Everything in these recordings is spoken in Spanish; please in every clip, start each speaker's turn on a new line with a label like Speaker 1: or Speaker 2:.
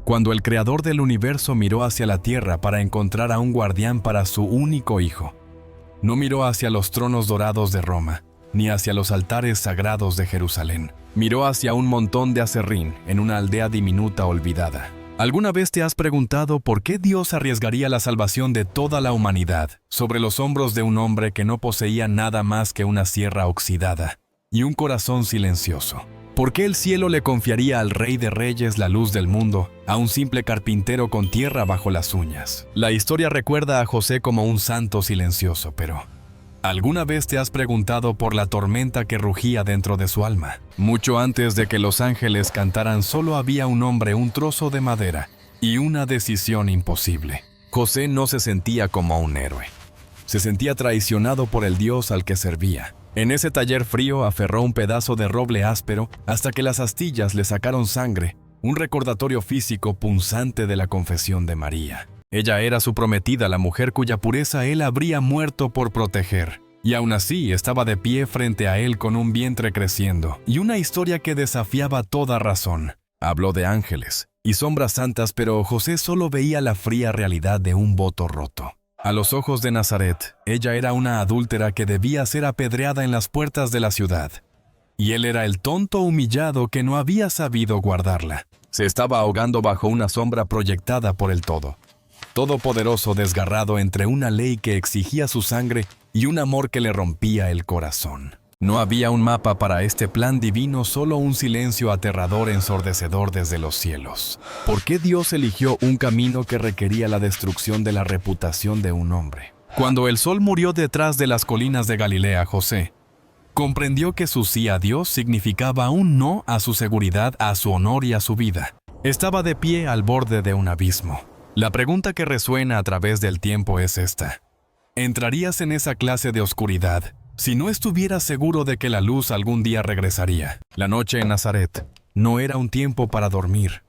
Speaker 1: Cuando el Creador del universo miró hacia la tierra para encontrar a un guardián para su único hijo, no miró hacia los tronos dorados de Roma, ni hacia los altares sagrados de Jerusalén. Miró hacia un montón de aserrín en una aldea diminuta olvidada. ¿Alguna vez te has preguntado por qué Dios arriesgaría la salvación de toda la humanidad sobre los hombros de un hombre que no poseía nada más que una sierra oxidada y un corazón silencioso? ¿Por qué el cielo le confiaría al Rey de Reyes la luz del mundo a un simple carpintero con tierra bajo las uñas? La historia recuerda a José como un santo silencioso, pero ¿alguna vez te has preguntado por la tormenta que rugía dentro de su alma? Mucho antes de que los ángeles cantaran, solo había un hombre, un trozo de madera y una decisión imposible. José no se sentía como un héroe. Se sentía traicionado por el Dios al que servía. En ese taller frío aferró un pedazo de roble áspero hasta que las astillas le sacaron sangre, un recordatorio físico punzante de la confesión de María. Ella era su prometida, la mujer cuya pureza él habría muerto por proteger. Y aún así estaba de pie frente a él con un vientre creciendo y una historia que desafiaba toda razón. Habló de ángeles y sombras santas, pero José solo veía la fría realidad de un voto roto. A los ojos de Nazaret, ella era una adúltera que debía ser apedreada en las puertas de la ciudad. Y él era el tonto humillado que no había sabido guardarla. Se estaba ahogando bajo una sombra proyectada por el Todopoderoso, desgarrado entre una ley que exigía su sangre y un amor que le rompía el corazón. No había un mapa para este plan divino, solo un silencio aterrador ensordecedor desde los cielos. ¿Por qué Dios eligió un camino que requería la destrucción de la reputación de un hombre? Cuando el sol murió detrás de las colinas de Galilea, José comprendió que su sí a Dios significaba un no a su seguridad, a su honor y a su vida. Estaba de pie al borde de un abismo. La pregunta que resuena a través del tiempo es esta: ¿entrarías en esa clase de oscuridad si no estuvieras seguro de que la luz algún día regresaría? La noche en Nazaret no era un tiempo para dormir,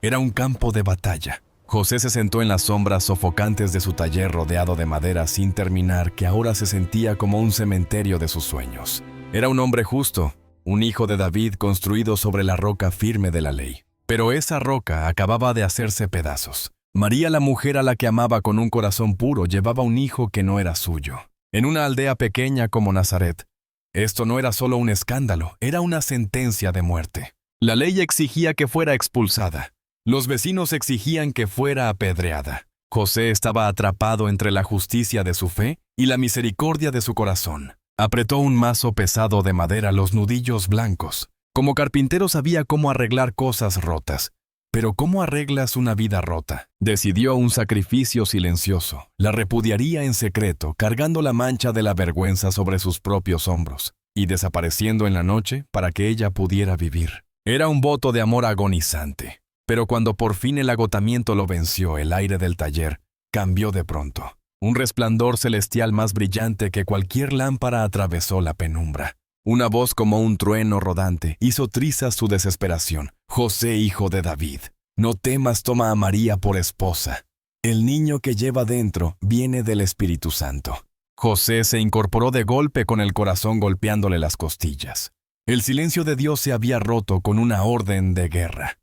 Speaker 1: era un campo de batalla. José se sentó en las sombras sofocantes de su taller rodeado de madera sin terminar, que ahora se sentía como un cementerio de sus sueños. Era un hombre justo, un hijo de David construido sobre la roca firme de la ley. Pero esa roca acababa de hacerse pedazos. María, la mujer a la que amaba con un corazón puro, llevaba un hijo que no era suyo. En una aldea pequeña como Nazaret, esto no era solo un escándalo, era una sentencia de muerte. La ley exigía que fuera expulsada. Los vecinos exigían que fuera apedreada. José estaba atrapado entre la justicia de su fe y la misericordia de su corazón. Apretó un mazo pesado de madera, los nudillos blancos. Como carpintero sabía cómo arreglar cosas rotas. Pero ¿cómo arreglas una vida rota? Decidió un sacrificio silencioso. La repudiaría en secreto, cargando la mancha de la vergüenza sobre sus propios hombros y desapareciendo en la noche para que ella pudiera vivir. Era un voto de amor agonizante. Pero cuando por fin el agotamiento lo venció, el aire del taller cambió de pronto. Un resplandor celestial más brillante que cualquier lámpara atravesó la penumbra. Una voz como un trueno rodante hizo trizas su desesperación. José, hijo de David, no temas, toma a María por esposa. El niño que lleva dentro viene del Espíritu Santo. José se incorporó de golpe con el corazón golpeándole las costillas. El silencio de Dios se había roto con una orden de guerra.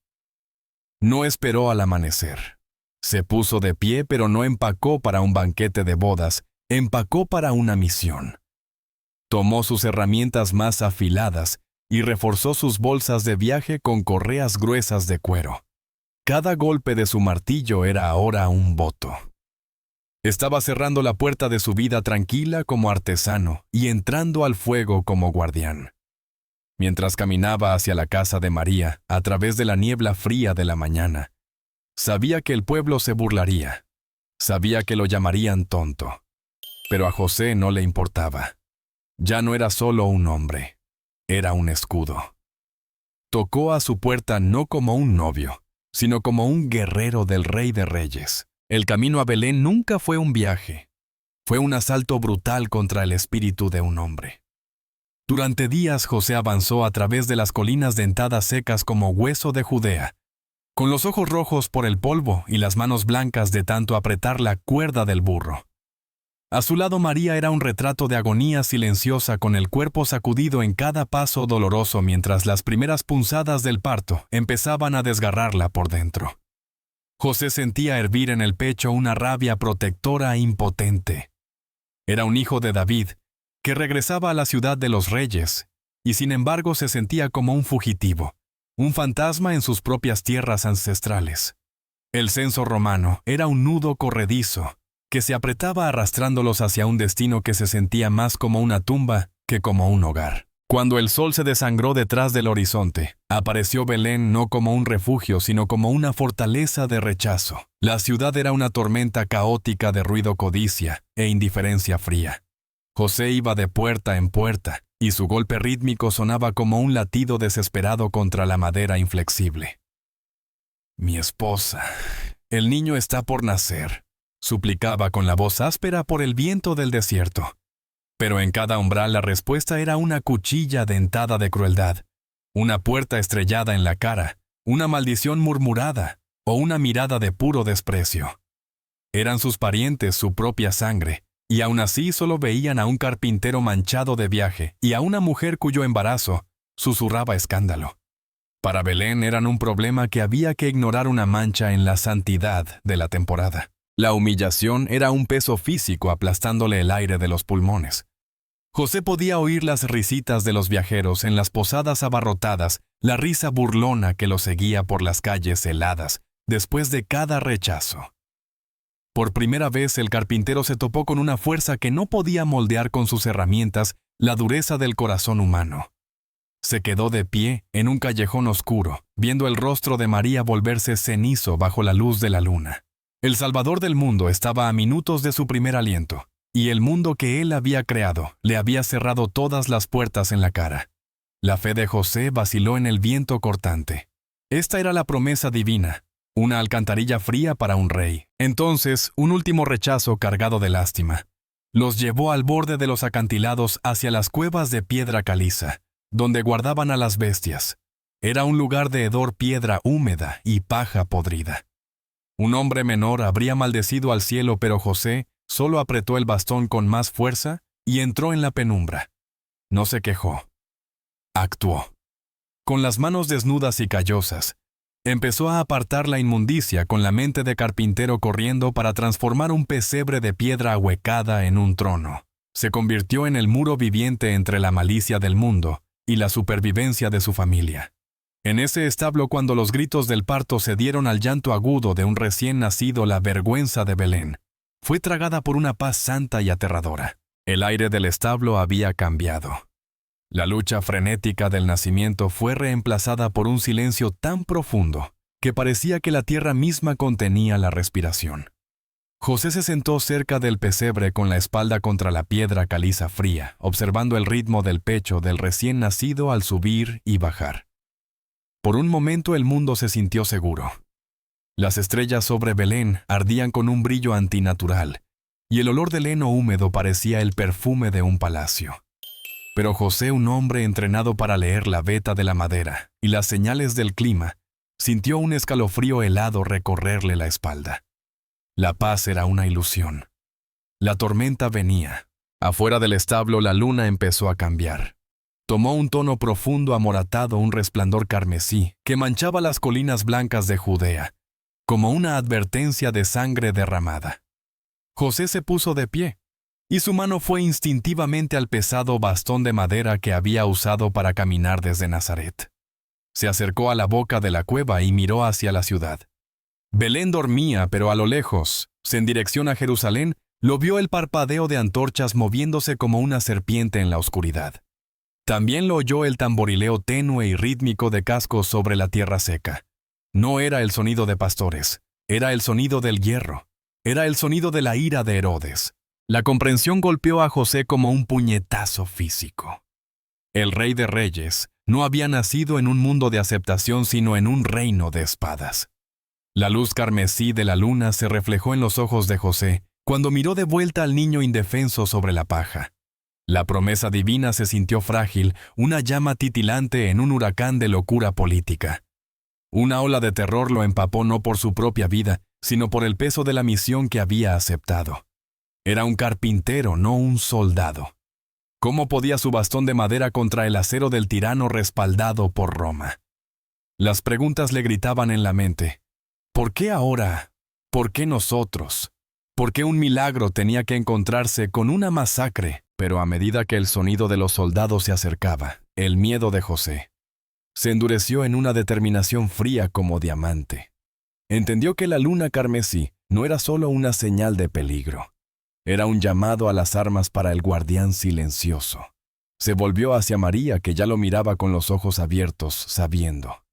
Speaker 1: No esperó al amanecer. Se puso de pie, pero no empacó para un banquete de bodas, empacó para una misión. Tomó sus herramientas más afiladas y reforzó sus bolsas de viaje con correas gruesas de cuero. Cada golpe de su martillo era ahora un voto. Estaba cerrando la puerta de su vida tranquila como artesano y entrando al fuego como guardián. Mientras caminaba hacia la casa de María, a través de la niebla fría de la mañana, sabía que el pueblo se burlaría. Sabía que lo llamarían tonto. Pero a José no le importaba. Ya no era solo un hombre, era un escudo. Tocó a su puerta no como un novio, sino como un guerrero del Rey de Reyes. El camino a Belén nunca fue un viaje. Fue un asalto brutal contra el espíritu de un hombre. Durante días José avanzó a través de las colinas dentadas secas como hueso de Judea, con los ojos rojos por el polvo y las manos blancas de tanto apretar la cuerda del burro. A su lado María era un retrato de agonía silenciosa, con el cuerpo sacudido en cada paso doloroso mientras las primeras punzadas del parto empezaban a desgarrarla por dentro. José sentía hervir en el pecho una rabia protectora e impotente. Era un hijo de David, que regresaba a la ciudad de los reyes, y sin embargo se sentía como un fugitivo, un fantasma en sus propias tierras ancestrales. El censo romano era un nudo corredizo, que se apretaba arrastrándolos hacia un destino que se sentía más como una tumba que como un hogar. Cuando el sol se desangró detrás del horizonte, apareció Belén no como un refugio, sino como una fortaleza de rechazo. La ciudad era una tormenta caótica de ruido, codicia e indiferencia fría. José iba de puerta en puerta, y su golpe rítmico sonaba como un latido desesperado contra la madera inflexible. «Mi esposa, el niño está por nacer», suplicaba con la voz áspera por el viento del desierto. Pero en cada umbral la respuesta era una cuchilla dentada de crueldad, una puerta estrellada en la cara, una maldición murmurada o una mirada de puro desprecio. Eran sus parientes, su propia sangre, y aún así solo veían a un carpintero manchado de viaje y a una mujer cuyo embarazo susurraba escándalo. Para Belén eran un problema que había que ignorar, una mancha en la santidad de la temporada. La humillación era un peso físico aplastándole el aire de los pulmones. José podía oír las risitas de los viajeros en las posadas abarrotadas, la risa burlona que lo seguía por las calles heladas, después de cada rechazo. Por primera vez el carpintero se topó con una fuerza que no podía moldear con sus herramientas la dureza del corazón humano. Se quedó de pie en un callejón oscuro, viendo el rostro de María volverse cenizo bajo la luz de la luna. El Salvador del mundo estaba a minutos de su primer aliento, y el mundo que él había creado le había cerrado todas las puertas en la cara. La fe de José vaciló en el viento cortante. Esta era la promesa divina, una alcantarilla fría para un rey. Entonces, un último rechazo cargado de lástima los llevó al borde de los acantilados hacia las cuevas de piedra caliza, donde guardaban a las bestias. Era un lugar de hedor, piedra húmeda y paja podrida. Un hombre menor habría maldecido al cielo, pero José solo apretó el bastón con más fuerza y entró en la penumbra. No se quejó. Actuó. Con las manos desnudas y callosas, empezó a apartar la inmundicia, con la mente de carpintero corriendo para transformar un pesebre de piedra ahuecada en un trono. Se convirtió en el muro viviente entre la malicia del mundo y la supervivencia de su familia. En ese establo, cuando los gritos del parto se dieron al llanto agudo de un recién nacido, la vergüenza de Belén fue tragada por una paz santa y aterradora. El aire del establo había cambiado. La lucha frenética del nacimiento fue reemplazada por un silencio tan profundo que parecía que la tierra misma contenía la respiración. José se sentó cerca del pesebre con la espalda contra la piedra caliza fría, observando el ritmo del pecho del recién nacido al subir y bajar. Por un momento el mundo se sintió seguro. Las estrellas sobre Belén ardían con un brillo antinatural, y el olor del heno húmedo parecía el perfume de un palacio. Pero José, un hombre entrenado para leer la veta de la madera y las señales del clima, sintió un escalofrío helado recorrerle la espalda. La paz era una ilusión. La tormenta venía. Afuera del establo la luna empezó a cambiar. Tomó un tono profundo amoratado, un resplandor carmesí que manchaba las colinas blancas de Judea, como una advertencia de sangre derramada. José se puso de pie, y su mano fue instintivamente al pesado bastón de madera que había usado para caminar desde Nazaret. Se acercó a la boca de la cueva y miró hacia la ciudad. Belén dormía, pero a lo lejos, en dirección a Jerusalén, lo vio el parpadeo de antorchas moviéndose como una serpiente en la oscuridad. También lo oyó el tamborileo tenue y rítmico de cascos sobre la tierra seca. No era el sonido de pastores, era el sonido del hierro, era el sonido de la ira de Herodes. La comprensión golpeó a José como un puñetazo físico. El Rey de Reyes no había nacido en un mundo de aceptación, sino en un reino de espadas. La luz carmesí de la luna se reflejó en los ojos de José cuando miró de vuelta al niño indefenso sobre la paja. La promesa divina se sintió frágil, una llama titilante en un huracán de locura política. Una ola de terror lo empapó, no por su propia vida, sino por el peso de la misión que había aceptado. Era un carpintero, no un soldado. ¿Cómo podía su bastón de madera contra el acero del tirano respaldado por Roma? Las preguntas le gritaban en la mente. ¿Por qué ahora? ¿Por qué nosotros? ¿Por qué un milagro tenía que encontrarse con una masacre? Pero a medida que el sonido de los soldados se acercaba, el miedo de José se endureció en una determinación fría como diamante. Entendió que la luna carmesí no era solo una señal de peligro, era un llamado a las armas para el guardián silencioso. Se volvió hacia María, que ya lo miraba con los ojos abiertos, sabiendo.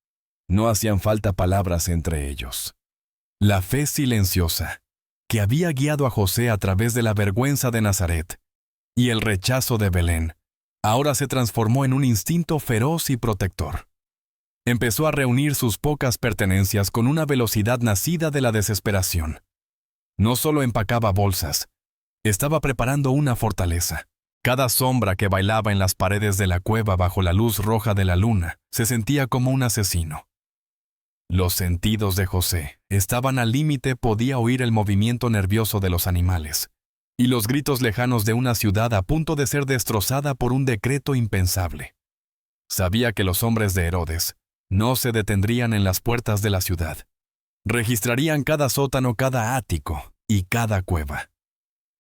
Speaker 1: No hacían falta palabras entre ellos. La fe silenciosa, que había guiado a José a través de la vergüenza de Nazaret y el rechazo de Belén, ahora se transformó en un instinto feroz y protector. Empezó a reunir sus pocas pertenencias con una velocidad nacida de la desesperación. No solo empacaba bolsas, estaba preparando una fortaleza. Cada sombra que bailaba en las paredes de la cueva bajo la luz roja de la luna se sentía como un asesino. Los sentidos de José estaban al límite, podía oír el movimiento nervioso de los animales y los gritos lejanos de una ciudad a punto de ser destrozada por un decreto impensable. Sabía que los hombres de Herodes no se detendrían en las puertas de la ciudad. Registrarían cada sótano, cada ático y cada cueva.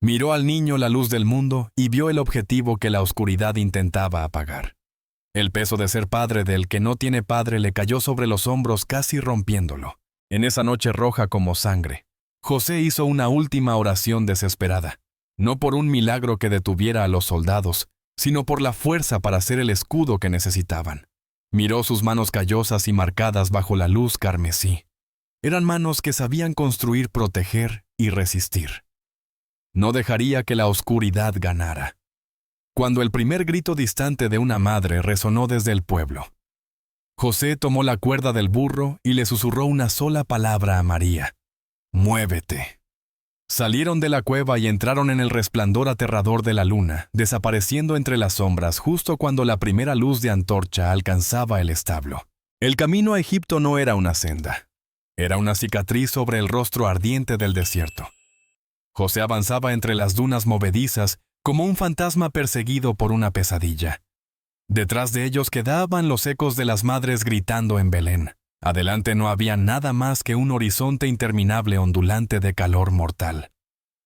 Speaker 1: Miró al niño la luz del mundo y vio el objetivo que la oscuridad intentaba apagar. El peso de ser padre del que no tiene padre le cayó sobre los hombros, casi rompiéndolo. En esa noche roja como sangre, José hizo una última oración desesperada, no por un milagro que detuviera a los soldados, sino por la fuerza para hacer el escudo que necesitaban. Miró sus manos callosas y marcadas bajo la luz carmesí. Eran manos que sabían construir, proteger y resistir. No dejaría que la oscuridad ganara. Cuando el primer grito distante de una madre resonó desde el pueblo, José tomó la cuerda del burro y le susurró una sola palabra a María: «Muévete». Salieron de la cueva y entraron en el resplandor aterrador de la luna, desapareciendo entre las sombras justo cuando la primera luz de antorcha alcanzaba el establo. El camino a Egipto no era una senda, era una cicatriz sobre el rostro ardiente del desierto. José avanzaba entre las dunas movedizas como un fantasma perseguido por una pesadilla. Detrás de ellos quedaban los ecos de las madres gritando en Belén. Adelante no había nada más que un horizonte interminable ondulante de calor mortal.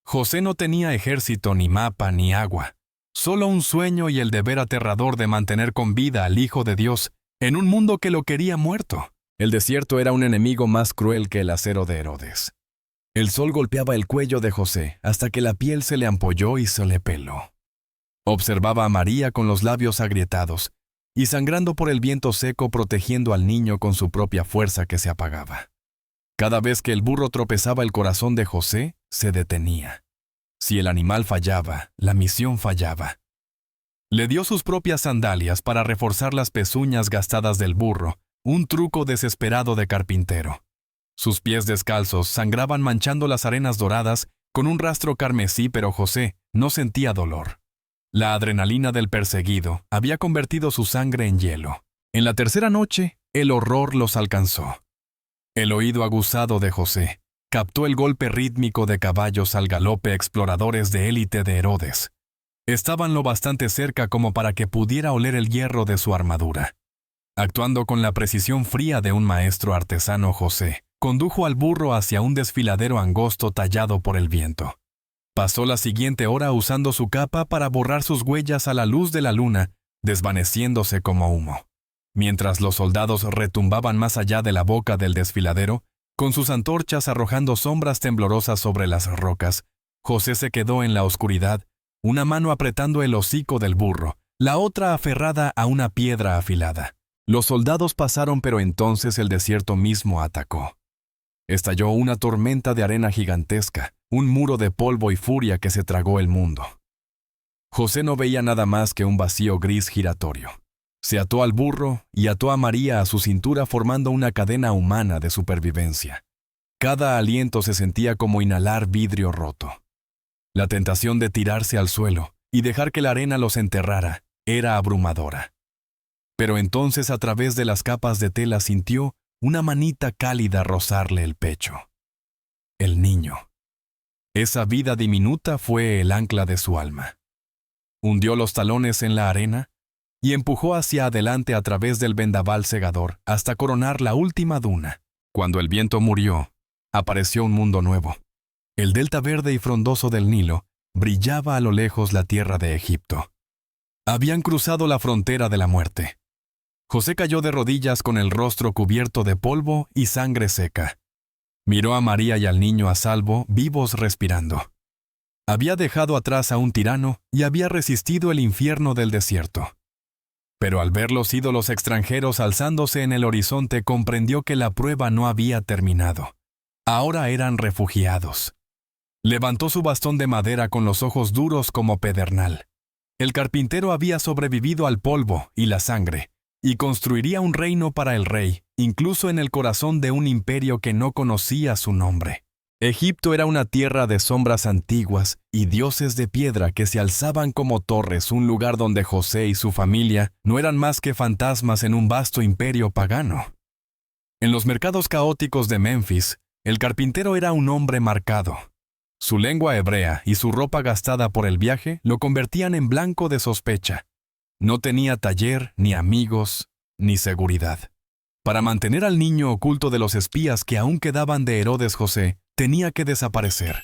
Speaker 1: José no tenía ejército, ni mapa, ni agua. Solo un sueño y el deber aterrador de mantener con vida al Hijo de Dios en un mundo que lo quería muerto. El desierto era un enemigo más cruel que el acero de Herodes. El sol golpeaba el cuello de José hasta que la piel se le ampolló y se le peló. Observaba a María con los labios agrietados y sangrando por el viento seco, protegiendo al niño con su propia fuerza que se apagaba. Cada vez que el burro tropezaba, el corazón de José se detenía. Si el animal fallaba, la misión fallaba. Le dio sus propias sandalias para reforzar las pezuñas gastadas del burro, un truco desesperado de carpintero. Sus pies descalzos sangraban manchando las arenas doradas con un rastro carmesí, pero José no sentía dolor. La adrenalina del perseguido había convertido su sangre en hielo. En la tercera noche, el horror los alcanzó. El oído aguzado de José captó el golpe rítmico de caballos al galope, exploradores de élite de Herodes. Estaban lo bastante cerca como para que pudiera oler el hierro de su armadura. Actuando con la precisión fría de un maestro artesano, José condujo al burro hacia un desfiladero angosto tallado por el viento. Pasó la siguiente hora usando su capa para borrar sus huellas a la luz de la luna, desvaneciéndose como humo. Mientras los soldados retumbaban más allá de la boca del desfiladero, con sus antorchas arrojando sombras temblorosas sobre las rocas, José se quedó en la oscuridad, una mano apretando el hocico del burro, la otra aferrada a una piedra afilada. Los soldados pasaron, pero entonces el desierto mismo atacó. Estalló una tormenta de arena gigantesca, un muro de polvo y furia que se tragó el mundo. José no veía nada más que un vacío gris giratorio. Se ató al burro y ató a María a su cintura, formando una cadena humana de supervivencia. Cada aliento se sentía como inhalar vidrio roto. La tentación de tirarse al suelo y dejar que la arena los enterrara era abrumadora. Pero entonces, a través de las capas de tela, sintió una manita cálida rozarle el pecho. El niño. Esa vida diminuta fue el ancla de su alma. Hundió los talones en la arena y empujó hacia adelante a través del vendaval cegador hasta coronar la última duna. Cuando el viento murió apareció un mundo nuevo. El delta verde y frondoso del Nilo brillaba a lo lejos la tierra de Egipto. Habían cruzado la frontera de la muerte. José cayó de rodillas con el rostro cubierto de polvo y sangre seca. Miró a María y al niño a salvo, vivos respirando. Había dejado atrás a un tirano y había resistido el infierno del desierto. Pero al ver los ídolos extranjeros alzándose en el horizonte, comprendió que la prueba no había terminado. Ahora eran refugiados. Levantó su bastón de madera con los ojos duros como pedernal. El carpintero había sobrevivido al polvo y la sangre, y construiría un reino para el rey, incluso en el corazón de un imperio que no conocía su nombre. Egipto era una tierra de sombras antiguas y dioses de piedra que se alzaban como torres, un lugar donde José y su familia no eran más que fantasmas en un vasto imperio pagano. En los mercados caóticos de Memphis, el carpintero era un hombre marcado. Su lengua hebrea y su ropa gastada por el viaje lo convertían en blanco de sospecha. No tenía taller, ni amigos, ni seguridad. Para mantener al niño oculto de los espías que aún quedaban de Herodes José, tenía que desaparecer.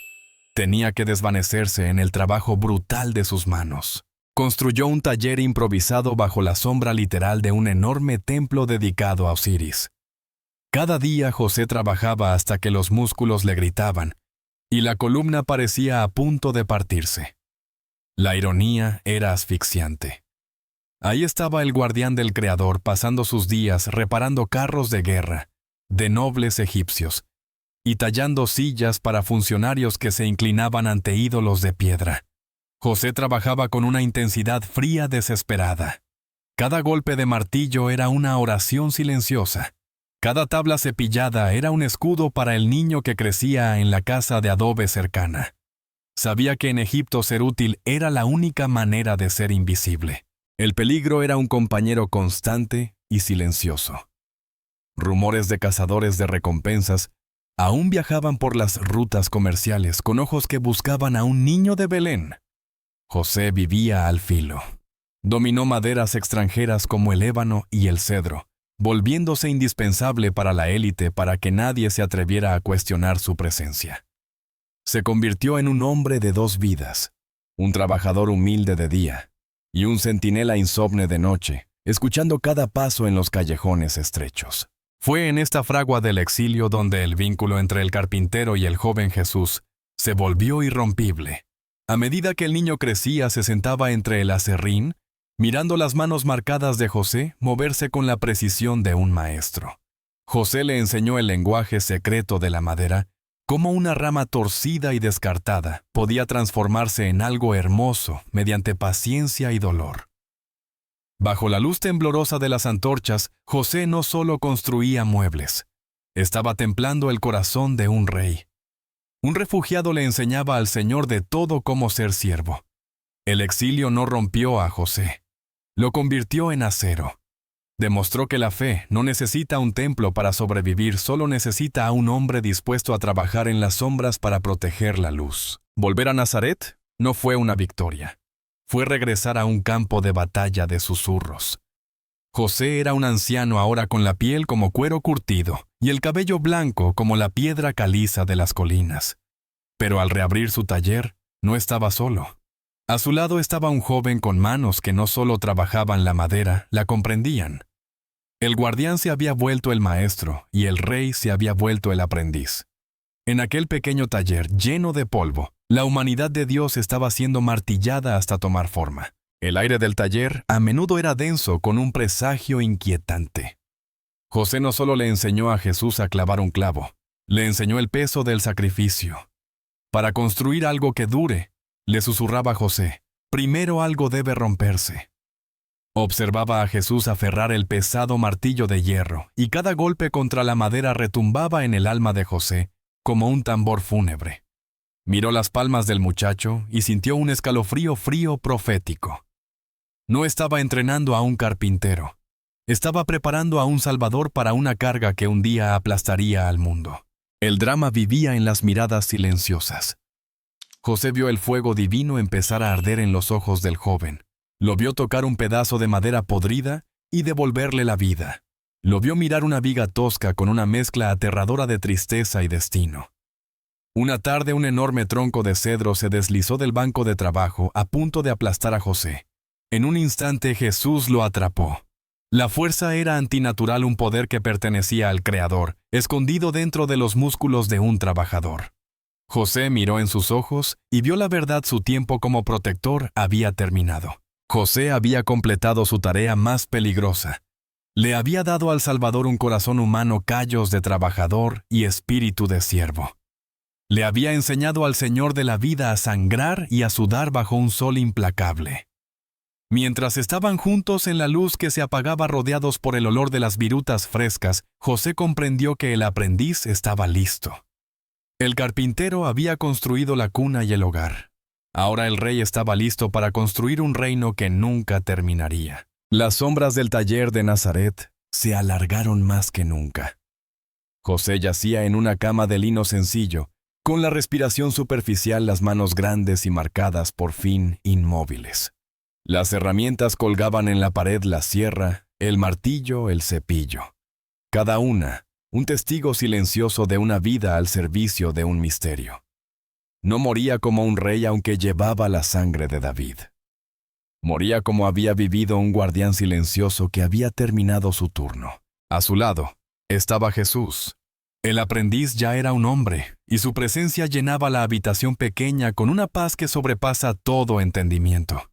Speaker 1: Tenía que desvanecerse en el trabajo brutal de sus manos. Construyó un taller improvisado bajo la sombra literal de un enorme templo dedicado a Osiris. Cada día José trabajaba hasta que los músculos le gritaban, y la columna parecía a punto de partirse. La ironía era asfixiante. Ahí estaba el guardián del Creador pasando sus días reparando carros de guerra, de nobles egipcios, y tallando sillas para funcionarios que se inclinaban ante ídolos de piedra. José trabajaba con una intensidad fría desesperada. Cada golpe de martillo era una oración silenciosa. Cada tabla cepillada era un escudo para el niño que crecía en la casa de adobe cercana. Sabía que en Egipto ser útil era la única manera de ser invisible. El peligro era un compañero constante y silencioso. Rumores de cazadores de recompensas aún viajaban por las rutas comerciales con ojos que buscaban a un niño de Belén. José vivía al filo. Dominó maderas extranjeras como el ébano y el cedro, volviéndose indispensable para la élite para que nadie se atreviera a cuestionar su presencia. Se convirtió en un hombre de dos vidas, un trabajador humilde de día y un centinela insomne de noche, escuchando cada paso en los callejones estrechos. Fue en esta fragua del exilio donde el vínculo entre el carpintero y el joven Jesús se volvió irrompible. A medida que el niño crecía, se sentaba entre el aserrín, mirando las manos marcadas de José moverse con la precisión de un maestro. José le enseñó el lenguaje secreto de la madera, cómo una rama torcida y descartada podía transformarse en algo hermoso mediante paciencia y dolor. Bajo la luz temblorosa de las antorchas, José no solo construía muebles, estaba templando el corazón de un rey. Un refugiado le enseñaba al Señor de todo cómo ser siervo. El exilio no rompió a José, lo convirtió en acero. Demostró que la fe no necesita un templo para sobrevivir, solo necesita a un hombre dispuesto a trabajar en las sombras para proteger la luz. Volver a Nazaret no fue una victoria. Fue regresar a un campo de batalla de susurros. José era un anciano ahora con la piel como cuero curtido y el cabello blanco como la piedra caliza de las colinas. Pero al reabrir su taller, no estaba solo. A su lado estaba un joven con manos que no solo trabajaban la madera, la comprendían. El guardián se había vuelto el maestro y el rey se había vuelto el aprendiz. En aquel pequeño taller lleno de polvo, la humanidad de Dios estaba siendo martillada hasta tomar forma. El aire del taller a menudo era denso con un presagio inquietante. José no solo le enseñó a Jesús a clavar un clavo, le enseñó el peso del sacrificio. Para construir algo que dure, le susurraba José, primero algo debe romperse. Observaba a Jesús aferrar el pesado martillo de hierro, y cada golpe contra la madera retumbaba en el alma de José como un tambor fúnebre. Miró las palmas del muchacho y sintió un escalofrío frío profético. No estaba entrenando a un carpintero, estaba preparando a un salvador para una carga que un día aplastaría al mundo. El drama vivía en las miradas silenciosas. José vio el fuego divino empezar a arder en los ojos del joven. Lo vio tocar un pedazo de madera podrida y devolverle la vida. Lo vio mirar una viga tosca con una mezcla aterradora de tristeza y destino. Una tarde un enorme tronco de cedro se deslizó del banco de trabajo a punto de aplastar a José. En un instante Jesús lo atrapó. La fuerza era antinatural, un poder que pertenecía al Creador, escondido dentro de los músculos de un trabajador. José miró en sus ojos y vio la verdad: su tiempo como protector había terminado. José había completado su tarea más peligrosa. Le había dado al Salvador un corazón humano, callos de trabajador y espíritu de siervo. Le había enseñado al Señor de la vida a sangrar y a sudar bajo un sol implacable. Mientras estaban juntos en la luz que se apagaba, rodeados por el olor de las virutas frescas, José comprendió que el aprendiz estaba listo. El carpintero había construido la cuna y el hogar. Ahora el rey estaba listo para construir un reino que nunca terminaría. Las sombras del taller de Nazaret se alargaron más que nunca. José yacía en una cama de lino sencillo, con la respiración superficial, las manos grandes y marcadas, por fin inmóviles. Las herramientas colgaban en la pared: la sierra, el martillo, el cepillo. Cada una, un testigo silencioso de una vida al servicio de un misterio. No moría como un rey aunque llevaba la sangre de David. Moría como había vivido un guardián silencioso que había terminado su turno. A su lado estaba Jesús. El aprendiz ya era un hombre, y su presencia llenaba la habitación pequeña con una paz que sobrepasa todo entendimiento.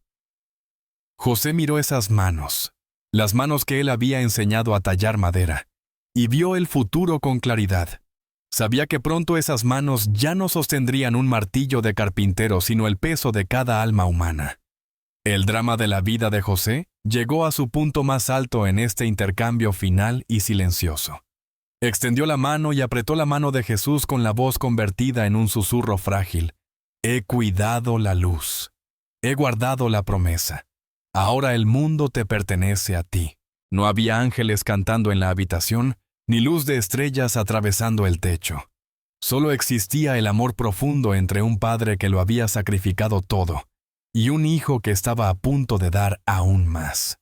Speaker 1: José miró esas manos, las manos que él había enseñado a tallar madera, y vio el futuro con claridad. Sabía que pronto esas manos ya no sostendrían un martillo de carpintero, sino el peso de cada alma humana. El drama de la vida de José llegó a su punto más alto en este intercambio final y silencioso. Extendió la mano y apretó la mano de Jesús con la voz convertida en un susurro frágil. He cuidado la luz. He guardado la promesa. Ahora el mundo te pertenece a ti. No había ángeles cantando en la habitación, ni luz de estrellas atravesando el techo. Solo existía el amor profundo entre un padre que lo había sacrificado todo y un hijo que estaba a punto de dar aún más.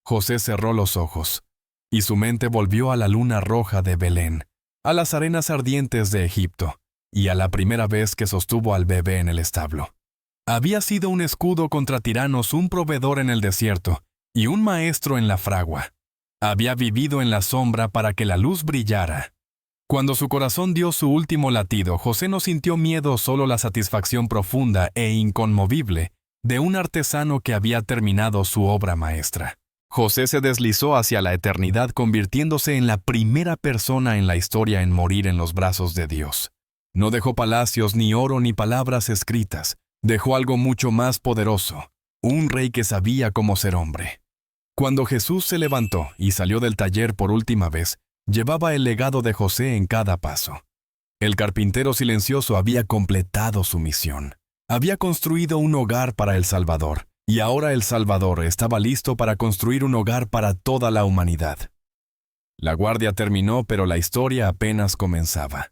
Speaker 1: José cerró los ojos, y su mente volvió a la luna roja de Belén, a las arenas ardientes de Egipto, y a la primera vez que sostuvo al bebé en el establo. Había sido un escudo contra tiranos, un proveedor en el desierto y un maestro en la fragua. Había vivido en la sombra para que la luz brillara. Cuando su corazón dio su último latido, José no sintió miedo, solo la satisfacción profunda e inconmovible de un artesano que había terminado su obra maestra. José se deslizó hacia la eternidad, convirtiéndose en la primera persona en la historia en morir en los brazos de Dios. No dejó palacios, ni oro, ni palabras escritas. Dejó algo mucho más poderoso, un rey que sabía cómo ser hombre. Cuando Jesús se levantó y salió del taller por última vez, llevaba el legado de José en cada paso. El carpintero silencioso había completado su misión. Había construido un hogar para el Salvador, y ahora el Salvador estaba listo para construir un hogar para toda la humanidad. La guardia terminó, pero la historia apenas comenzaba.